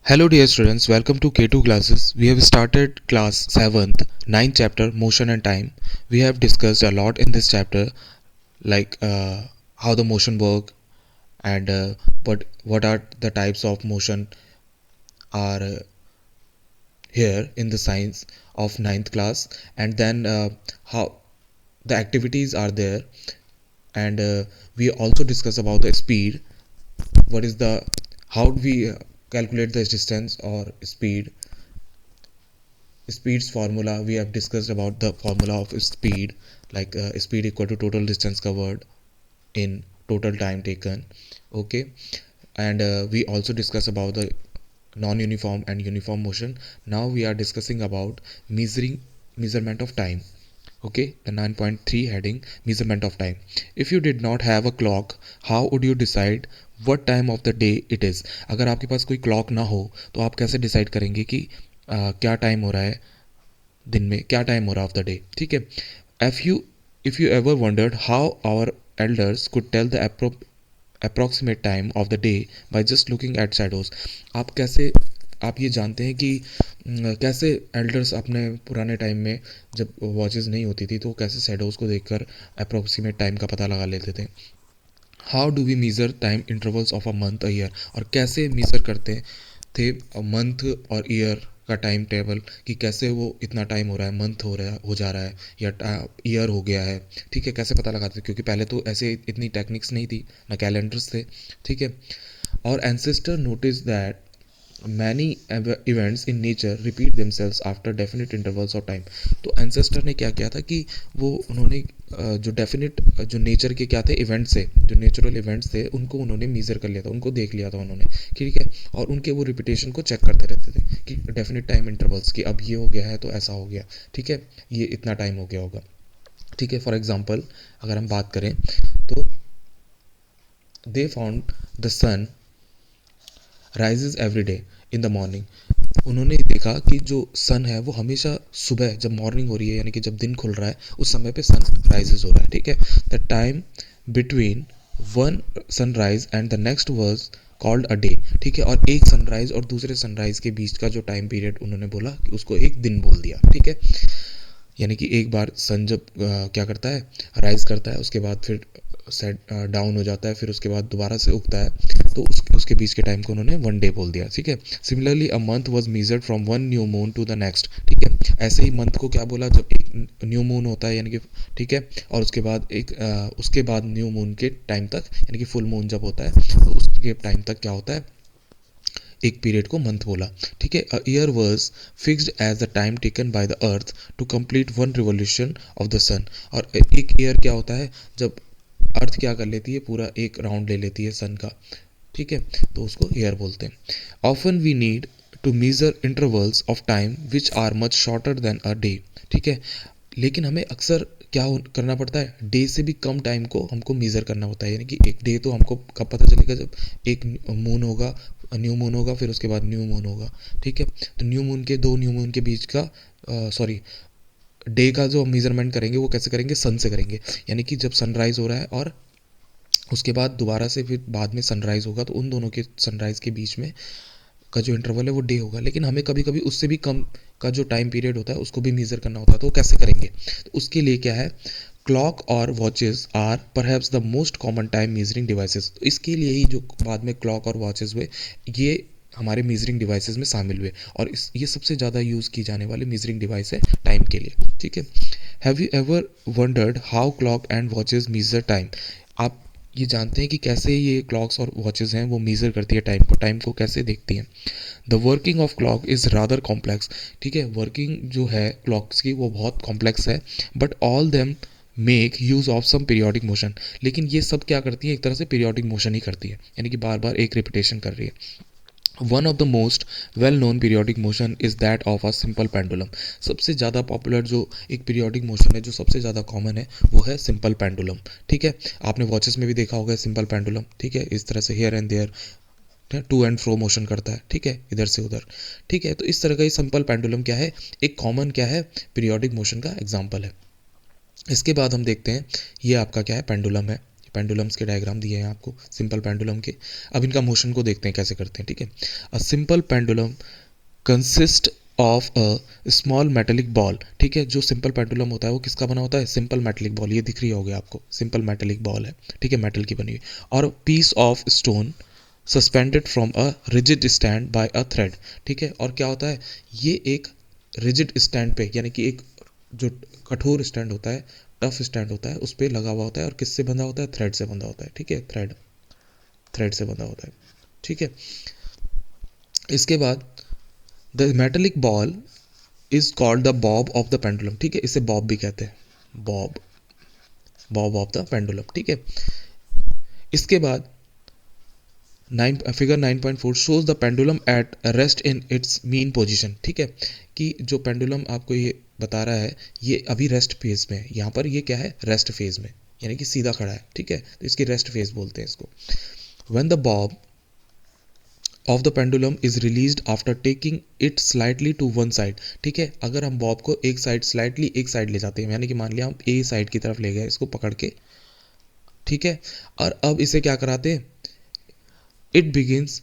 Hello dear students, welcome to K2 classes. We have started class 7th, 9th chapter motion and time. We have discussed a lot in this chapter like how the motion work and what are the types of motion are here in the science of 9th class, and then how the activities are there, and we also discuss about the speed. What is the how we calculate the distance or speed's formula. We have discussed about the formula of speed, like speed equal to total distance covered in total time taken. Okay, and we also discuss about the non-uniform and uniform motion. Now we are discussing about measurement of time. Okay, the 9.3 heading, measurement of time. If you did not have a clock, how would you decide what time of the day it is? अगर आपके पास कोई clock ना हो तो आप कैसे decide करेंगे कि क्या टाइम हो रहा है दिन में, क्या टाइम हो रहा है ऑफ द डे? ठीक है. If you ever wondered how our elders could tell the approximate time of the day by just looking at shadows. आप ये जानते हैं कि कैसे एल्डर्स अपने पुराने टाइम में, जब वॉचेस नहीं होती थी, तो कैसे शैडोज़ को देखकर अप्रोक्सीमेट टाइम का पता लगा लेते थे. How do we measure time intervals of a month a year. और कैसे मेज़र करते थे मंथ और ईयर का टाइम टेबल, कि कैसे वो इतना टाइम हो रहा है, मंथ हो जा रहा है या ईयर हो गया है. ठीक है, कैसे पता लगाते थे, क्योंकि पहले तो ऐसे इतनी टेक्निक्स नहीं थी, ना कैलेंडर्स थे. ठीक है. और ancestor notice that many events in nature repeat themselves after definite intervals of time. तो एंसेस्टर ने क्या किया था कि वो उन्होंने जो डेफिनेट जो नेचर के क्या थे इवेंट्स थे, जो नेचुरल इवेंट्स थे, उनको उन्होंने मीज़र कर लिया था, उनको देख लिया था उन्होंने. ठीक है. और उनके वो रिपीटेशन को चेक करते रहते थे कि डेफिनेट टाइम इंटरवल्स, कि अब ये हो गया है तो ऐसा हो गया. ठीक है, ये इतना टाइम हो गया होगा. ठीक है. फॉर एग्जाम्पल अगर हम बात करें तो they found the sun rises every day in the morning. उन्होंने देखा कि जो सन है वो हमेशा सुबह, जब मॉर्निंग हो रही है यानी कि जब दिन खुल रहा है, उस समय पे सन राइजेज हो रहा है. ठीक है. The time between one sunrise and the next was called a day. ठीक है. और एक सनराइज और दूसरे सनराइज के बीच का जो टाइम पीरियड उन्होंने बोला कि उसको एक दिन बोल दिया. ठीक है. यानी कि एक बार सन जब क्या करता है, राइज करता है, उसके बाद फिर सेट डाउन हो जाता है, फिर उसके बाद दोबारा से उगता है, तो उसके बीच के टाइम को उन्होंने वन डे बोल दिया. ठीक है. Similarly a month was measured from one new moon to the next. ठीक है. ऐसे ही मंथ को क्या बोला, जब एक न्यू मून होता है यानी कि, ठीक है, और उसके बाद न्यू मून के टाइम तक यानी कि फुल मून जब होता है तो उसके टाइम तक क्या होता है, एक पीरियड को मंथ बोला. ठीक है. A year was fixed as the time taken by the earth to complete one revolution of the sun. और एक ईयर क्या होता है, जब अर्थ क्या कर लेती है, पूरा एक राउंड ले लेती है सन का. ठीक है. तो उसको ईयर बोलते हैं. Often we need to measure intervals of time which are much shorter than a day. ठीक है. लेकिन हमें अक्सर क्या करना पड़ता है, डे से भी कम टाइम को हमको मेज़र करना होता है. यानी कि एक डे तो हमको कब पता चलेगा, जब एक मून होगा, न्यू मून होगा, फिर उसके बाद न्यू मून होगा. ठीक है. तो दो न्यू मून के बीच का सॉरी डे का जो मेज़रमेंट करेंगे वो कैसे करेंगे, सन से करेंगे. यानी कि जब सनराइज़ हो रहा है और उसके बाद दोबारा से फिर बाद में सनराइज़ होगा, तो उन दोनों के सनराइज़ के बीच में का जो इंटरवल है वो डे होगा. लेकिन हमें कभी कभी उससे भी कम का जो टाइम पीरियड होता है उसको भी मेज़र करना होता है. तो कैसे करेंगे, तो उसके लिए क्या है, क्लॉक और watches are perhaps the most common time measuring devices. तो इसके लिए ही जो बाद में क्लॉक और वॉचेस हुए, ये हमारे मेजरिंग डिवाइसेस में शामिल हुए, और ये सबसे ज़्यादा यूज़ की जाने वाली मेजरिंग डिवाइस है टाइम के लिए. ठीक है. Have you ever wondered how clock and watches measure time. आप ये जानते हैं कि कैसे ये क्लॉक्स और वॉचेस हैं वो मेज़र करती है टाइम को कैसे देखती हैं. The working of clock is rather complex. ठीक है. वर्किंग जो है क्लॉक्स की वो बहुत कॉम्प्लेक्स है, but all them make use of some periodic motion. लेकिन ये सब क्या करती है, एक तरह से पीरियोडिक मोशन ही करती है, यानी कि बार बार एक रिपीटेशन कर रही है. One of the most well known periodic motion is that of a simple pendulum. सबसे ज़्यादा पॉपुलर जो एक पीरियोडिक मोशन है, जो सबसे ज़्यादा कॉमन है, वो है सिंपल पेंडुलम. ठीक है. आपने वॉचेस में भी देखा होगा सिंपल पेंडुलम. ठीक है. इस तरह से here and there to and fro motion करता है. ठीक है. इधर से उधर. ठीक है. तो इस तरह का ये सिंपल पेंडुलम क्या है, एक कॉमन क्या है, पीरियोडिक मोशन का एग्जाम्पल है. इसके बाद हम देखते हैं, ये आपका क्या है, पेंडुलम है. पेंडुलम्स के डायग्राम दिए हैं आपको सिंपल पेंडुलम के। अब इनका मोशन को देखते हैं कैसे करते हैं, ठीक है। A simple pendulum consist of a small metallic ball, ठीक है। जो सिंपल पेंडुलम होता है वो किसका बना होता है, सिंपल मेटेलिक बॉल, ये दिख रही होगी आपको, सिंपल मेटेलिक बॉल है, ठीक है, मेटल की बनी हुई, और piece of stone suspended from a rigid stand by a thread, ठीक है। और क्या होता है, ये एक रिजिड स्टैंड पे, यानी कि एक जो कठोर स्टैंड होता है, टफ स्टैंड होता है, उस पर लगा हुआ होता है, और किससे बंधा होता है, थ्रेड से बंधा होता है, ठीक है, थ्रेड, थ्रेड से बंधा होता है, ठीक है। इसके बाद the metallic ball is called the bob of the pendulum, ठीक है, इसे बॉब भी कहते हैं, Bob, Bob of the pendulum, ठीक है। इसके बाद figure 9.4 shows the pendulum at rest in its mean position, ठीक है, कि जो पेंडुलम आपको ये बता रहा है ये अभी रेस्ट फेज में है, यहाँ पर ये क्या है, रेस्ट फेज में, यानी कि सीधा खड़ा है, ठीक है, तो इसकी रेस्ट फेज बोलते हैं इसको। When the bob of the pendulum is released after taking it slightly to one side, ठीक है, अगर हम बॉब को एक साइड स्लाइटली एक साइड ले जाते हैं, यानी कि मान लिया हम ए साइड की तरफ ले गए इसको पकड़ के, ठीक है, और अब इसे क्या कराते हैं, it begins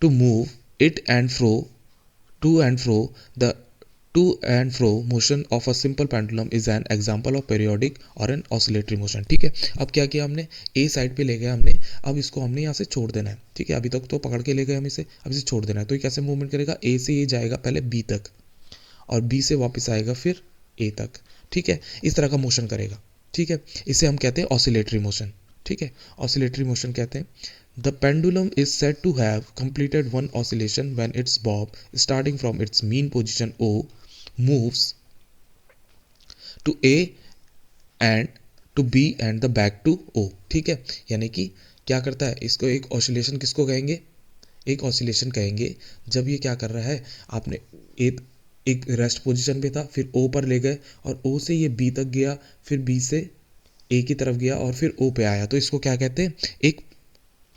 to move it and fro to and fro. The to and fro motion of a simple pendulum is an example of periodic or an oscillatory motion, ठीक है। अब क्या किया हमने, ए साइड पे ले गया हमने, अब इसको हमने यहाँ से छोड़ देना है, ठीक है, अभी तक तो पकड़ के ले गए हम इसे, अब इसे छोड़ देना है, तो ये कैसे मूवमेंट करेगा, ए से ये जाएगा पहले बी तक, और बी से वापस आएगा फिर ए तक, ठीक है, इस तरह का मोशन करेगा, ठीक है, इसे हम कहते हैं ऑसिलेटरी मोशन, ठीक है, ऑसिलेटरी मोशन कहते हैं। The pendulum is said to have completed one oscillation when its bob, starting from its mean position O, moves to A and to B and the back to O, ठीक है, यानी कि क्या करता है, इसको एक ऑसिलेशन किसको कहेंगे, एक ऑसिलेशन कहेंगे जब ये क्या कर रहा है, आपने एक रेस्ट पोजीशन पे था, फिर ओ पर ले गए, और ओ से ये बी तक गया, फिर बी से ए की तरफ गया, और फिर ओ पे आया, तो इसको क्या कहते हैं, एक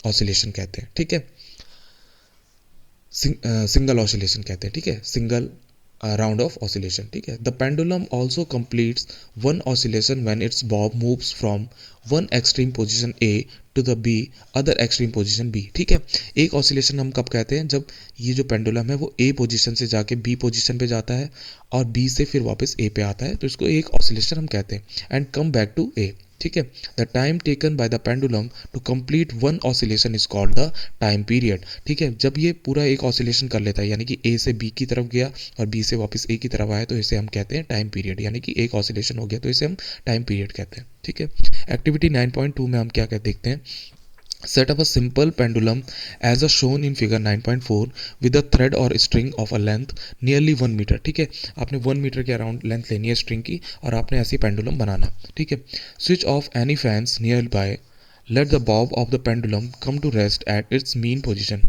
ऑसिलेशन कहते हैं, ठीक है, सिंगल ऑसिलेशन कहते हैं, ठीक है, सिंगल राउंड ऑफ ऑसिलेशन, ठीक है। The pendulum also completes one oscillation when its bob moves from one extreme position A to the B other extreme position B, ठीक है। एक ऑसिलेशन हम कब कहते हैं, जब ये जो पेंडुलम है वो ए पोजीशन से जाके बी पोजीशन पे जाता है, और बी से फिर वापस ए पे आता है, तो इसको एक ऑसिलेशन हम कहते हैं, and come back to A, ठीक है। The time taken by the pendulum to complete one oscillation is called the time period, ठीक है। जब ये पूरा एक ऑसिलेशन कर लेता है, यानी कि ए से बी की तरफ गया और बी से वापस ए की तरफ आया, तो इसे हम कहते हैं टाइम पीरियड, यानी कि एक ऑसिलेशन हो गया तो इसे हम टाइम पीरियड कहते हैं, ठीक है। एक्टिविटी 9.2 में हम क्या क्या देखते हैं, set up a simple pendulum as a shown in figure 9.4 with a thread or string of a length nearly 1 metre, ठीक है, आपने 1 मीटर के अराउंड लेंथ लेनी है स्ट्रिंग की, और आपने ऐसी पेंडुलम बनाना, ठीक है। Switch off any fans nearby, let the bob of the pendulum come to rest at its mean position,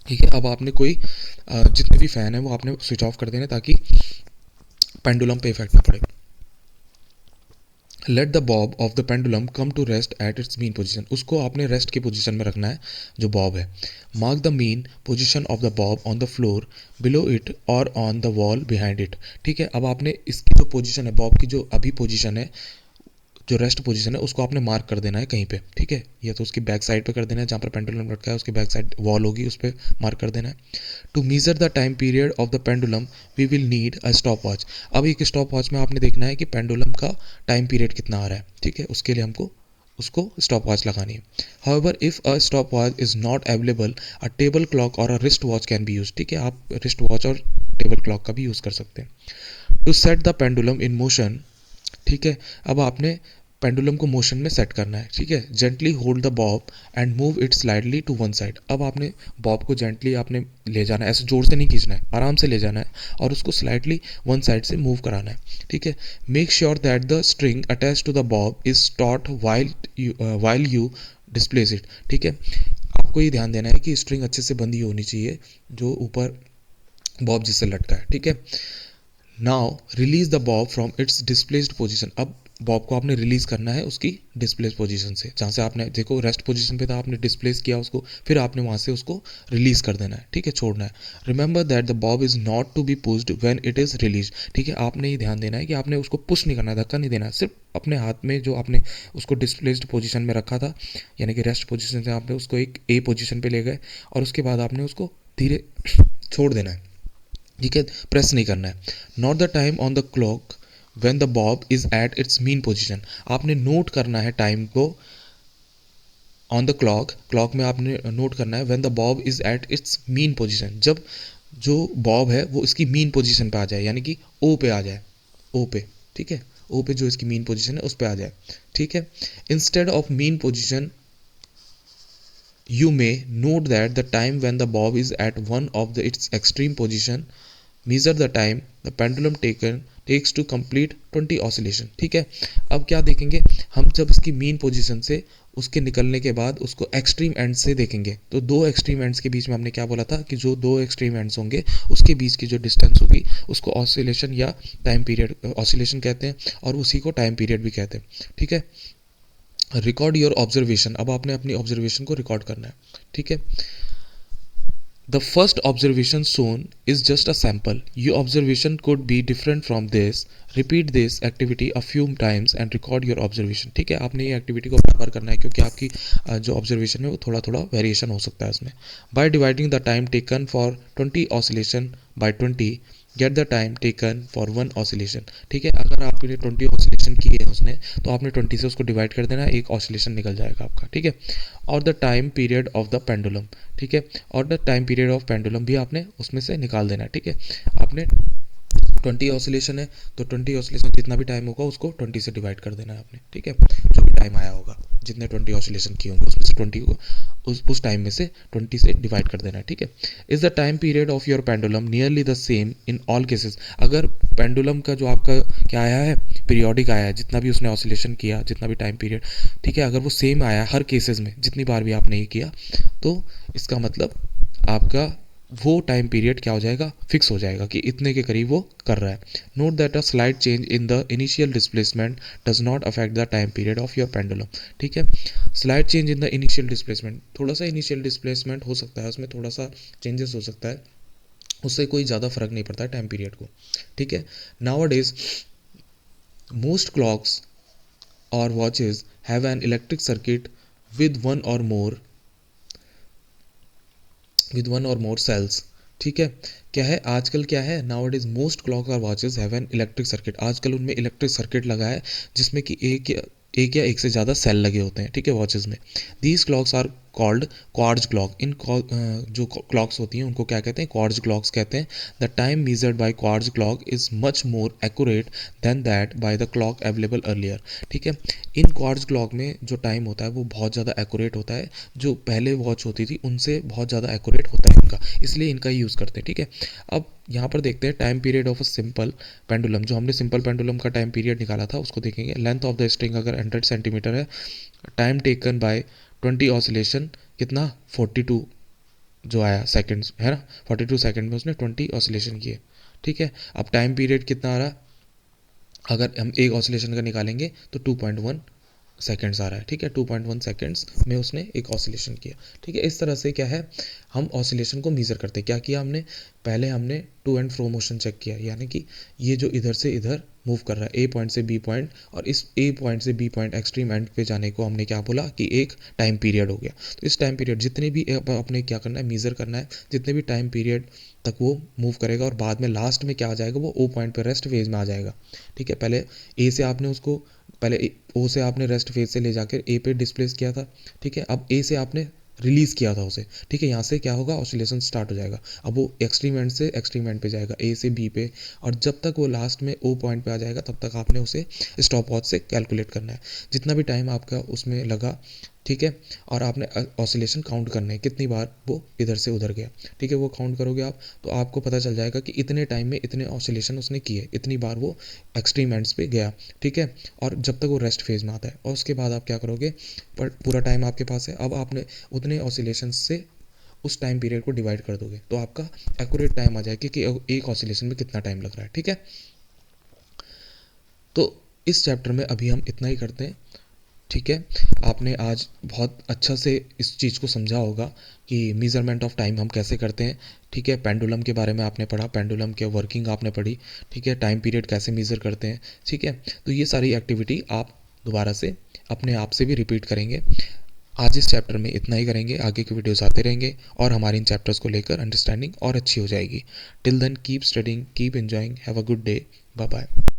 ठीक है। अब आपने कोई जितने भी फैन है वो आपने स्विच ऑफ कर देने ताकि पेंडुलम पे इफेक्ट ना पड़े। Let the bob of the pendulum come to rest at its mean position, उसको आपने रेस्ट की पोजीशन में रखना है जो बॉब है। Mark the mean position of the bob on the floor below it और on the wall behind it, ठीक है। अब आपने इसकी जो पोजीशन है, बॉब की जो अभी पोजीशन है, जो रेस्ट पोजीशन है, उसको आपने मार्क कर देना है कहीं पे, ठीक है, या तो उसकी बैक साइड पे कर देना है, जहाँ पर पेंडुलम लटका है उसकी बैक साइड वॉल होगी, उस पर मार्क कर देना है। To measure the time period of the pendulum we will need a stop watch, अब एक स्टॉप वॉच में आपने देखना है कि पेंडुलम का टाइम पीरियड कितना आ रहा है, ठीक है, उसके लिए हमको उसको स्टॉप वॉच लगानी है। However if a stop watch is not available, a table clock और a wrist watch can be use, ठीक है, आप रिस्ट वॉच और टेबल क्लॉक का भी यूज़ कर सकते हैं। To set the pendulum in motion, ठीक है, अब आपने पेंडुलम को मोशन में सेट करना है, ठीक है। Gently hold the bob and move it slightly to one side, अब आपने बॉब को जेंटली आपने ले जाना है, ऐसे जोर से नहीं खींचना है, आराम से ले जाना है, और उसको स्लाइडली वन साइड से मूव कराना है, ठीक है। Make sure that the string attach to the bob is taut while you displace it, ठीक है, आपको ये ध्यान देना है कि स्ट्रिंग अच्छे से बंधी होनी चाहिए जो ऊपर बॉब जिससे लटका है, ठीक है। Now release the Bob from its displaced position, अब बॉब को आपने रिलीज करना है उसकी डिस्प्लेस पोजीशन से, जहाँ से आपने देखो रेस्ट पोजीशन पे था, आपने डिस्प्लेस किया उसको, फिर आपने वहाँ से उसको रिलीज कर देना है, ठीक है, छोड़ना है। Remember that the bob is not to be pushed when it is release, ठीक है, आपने ये ध्यान देना है कि आपने उसको पुश नहीं करना है, धक्का नहीं देना है, सिर्फ अपने हाथ में जो आपने उसको डिस्प्लेस्ड पोजीशन में रखा था, यानी कि रेस्ट पोजीशन से आपने उसको एक ए पोजीशन पे ले गए और उसके बाद आपने उसको धीरे छोड़ देना है, ठीक है, प्रेस नहीं करना है। Not the time on the clock when the bob is eight its mean position, आपने नोट करना है टाइम को ऑन द क्लॉक, क्लॉक में आपने नोट करना है when the bob is eight its mean position, जब जो बॉब है वो इसकी मीन पोजीशन पे आ जाए, यानी कि ओ पे आ जाए, ओ पे, ठीक है, ओ पे जो इसकी मीन पोजीशन है उस पे आ जाए, ठीक है। Instead of mean position you may note that the time when the bob is at one of its extreme position, measure the time the pendulum takes to complete 20 oscillation, ठीक है। अब क्या देखेंगे हम, जब इसकी मीन पोजीशन से उसके निकलने के बाद उसको एक्सट्रीम एंड से देखेंगे, तो दो एक्सट्रीम एंड्स के बीच में हमने क्या बोला था कि जो दो एक्सट्रीम एंड्स होंगे उसके बीच की जो डिस्टेंस होगी उसको ऑसिलेशन या टाइम पीरियड, ऑसिलेशन कहते हैं और उसी को टाइम पीरियड भी कहते हैं, ठीक है। रिकॉर्ड योर ऑब्जर्वेशन, अब आपने अपनी ऑब्जर्वेशन को रिकॉर्ड करना है, ठीक है। The first observation shown is just a sample, your observation could be different from this, repeat this activity a few times and record your observation, ठीक है, आपने ये एक्टिविटी को बार बार करना है क्योंकि आपकी जो ऑब्जर्वेशन है वो थोड़ा थोड़ा वेरिएशन हो सकता है उसमें। By dividing the time taken for 20 oscillation by 20, get the time taken for one oscillation, ठीक है, अगर आपने 20 ऑसिलेशन किए हैं उसने, तो आपने 20 से उसको डिवाइड कर देना, एक ऑसिलेशन निकल जाएगा आपका, ठीक है। और the time period of the pendulum, ठीक है, और the time period of pendulum भी आपने उसमें से निकाल देना है, ठीक है। आपने 20 ऑसिलेशन है तो 20 ऑसिलेशन जितना भी टाइम होगा उसको 20 से डिवाइड कर देना है आपने, ठीक है, जो भी टाइम आया होगा जितने 20 ऑसिलेशन किए होंगे उसमें से 20 को उस टाइम में से 20 से डिवाइड कर देना है, ठीक है। Is the time period of your pendulum nearly the same in all cases, अगर पेंडुलम का जो आपका क्या आया है पीरियोडिक आया है, जितना भी उसने ऑसिलेशन किया, जितना भी टाइम पीरियड, ठीक है, अगर वो सेम आया हर केसेस में जितनी बार भी आपने ये किया, तो इसका मतलब आपका वो टाइम पीरियड क्या हो जाएगा, फिक्स हो जाएगा कि इतने के करीब वो कर रहा है। Note that a slide change in the initial displacement does not affect the time period of your pendulum, ठीक है। Slide change in the initial displacement, थोड़ा सा इनिशियल डिस्प्लेसमेंट हो सकता है, उसमें थोड़ा सा चेंजेस हो सकता है, उससे कोई ज़्यादा फर्क नहीं पड़ता है टाइम पीरियड को, ठीक है। नाउ डेज मोस्ट क्लॉक्स और watches have an electric circuit with one और मोर सेल्स, ठीक है। क्या है आजकल, क्या है now it is most clock और watches have an electric circuit, आजकल उनमें इलेक्ट्रिक सर्किट लगा है जिसमें कि एक या एक से ज़्यादा सेल लगे होते हैं, ठीक है, वॉचेस में। These clocks are called quartz clock, इन जो क्लॉक्स होती हैं उनको क्या कहते हैं, क्वार्ट्ज क्लॉक्स कहते हैं। The time measured by quartz clock is much more accurate then that by the clock available earlier, ठीक है। इन क्वार्ट्ज क्लॉक में जो टाइम होता है वो बहुत ज़्यादा एक्यूरेट होता है, जो पहले वॉच होती थी उनसे बहुत ज़्यादा एक्यूरेट होता है इनका, इसलिए इनका यूज़ करते हैं, ठीक है। अब यहाँ पर देखते हैं time period of a simple pendulum, जो हमने सिंपल पेंडुलम का टाइम पीरियड निकाला था उसको देखेंगे। लेंथ ऑफ द स्ट्रिंग अगर 100 सेंटीमीटर है, टाइम टेकन बाय 20 ऑसिलेशन कितना 42 जो आया सेकंड्स है ना, 42 सेकंड में उसने 20 ऑसिलेशन किए, ठीक है। अब टाइम पीरियड कितना आ रहा, अगर हम एक ऑसिलेशन का निकालेंगे तो 2.1 सेकेंड्स आ रहा है, ठीक है, 2.1 सेकेंड्स में उसने एक ऑसिलेशन किया, ठीक है। इस तरह से क्या है हम ऑसिलेशन को मीज़र करते हैं, क्या किया हमने, पहले हमने to and fro motion check किया, यानी कि ये जो इधर से इधर मूव कर रहा है ए पॉइंट से बी पॉइंट, और इस ए पॉइंट से बी पॉइंट एक्सट्रीम एंड पे जाने को हमने क्या बोला कि एक टाइम पीरियड हो गया। तो इस टाइम पीरियड जितने भी अपने क्या करना है, मीज़र करना है, जितने भी टाइम पीरियड तक वो मूव करेगा और बाद में लास्ट में क्या आ जाएगा, वो ओ पॉइंट पे रेस्ट फेज में आ जाएगा, ठीक है। पहले ए से आपने उसको, पहले ओ से आपने रेस्ट फेज से ले जाकर ए पे डिस्प्लेस किया था, ठीक है। अब ए से आपने रिलीज किया था उसे, ठीक है, यहाँ से क्या होगा ऑसिलेशन स्टार्ट हो जाएगा, अब वो एक्सट्रीम एंड से एक्सट्रीम एंड पे जाएगा ए से बी पे, और जब तक वो लास्ट में ओ पॉइंट पे आ जाएगा तब तक आपने उसे स्टॉप वॉच से कैलकुलेट करना है, जितना भी टाइम आपका उसमें लगा, ठीक है। और आपने ऑसिलेशन काउंट करने हैं कितनी बार वो इधर से उधर गया, ठीक है, वो काउंट करोगे आप तो आपको पता चल जाएगा कि इतने टाइम में इतने ऑसिलेशन उसने किए, इतनी बार वो एक्सट्रीम एंड्स पे गया, ठीक है। और जब तक वो रेस्ट फेज में आता है, और उसके बाद आप क्या करोगे, पर पूरा टाइम आपके पास है, अब आपने उतने ऑसिलेशन से उस टाइम पीरियड को डिवाइड कर दोगे तो आपका एक्यूरेट टाइम आ जाएगा कि एक ऑसिलेशन में कितना टाइम लग रहा है, ठीक है। तो इस चैप्टर में अभी हम इतना ही करते हैं। ठीक है, आपने आज बहुत अच्छा से इस चीज़ को समझा होगा कि मेज़रमेंट ऑफ टाइम हम कैसे करते हैं। ठीक है, पेंडुलम के बारे में आपने पढ़ा, पेंडुलम के वर्किंग आपने पढ़ी। ठीक है, टाइम पीरियड कैसे मेज़र करते हैं। ठीक है, तो ये सारी एक्टिविटी आप दोबारा से अपने आप से भी रिपीट करेंगे। आज इस चैप्टर में इतना ही करेंगे, आगे के वीडियोस आते रहेंगे और हमारे इन चैप्टर्स को लेकर अंडरस्टैंडिंग और अच्छी हो जाएगी। Till then keep studying, keep enjoying, have a good day, bye bye.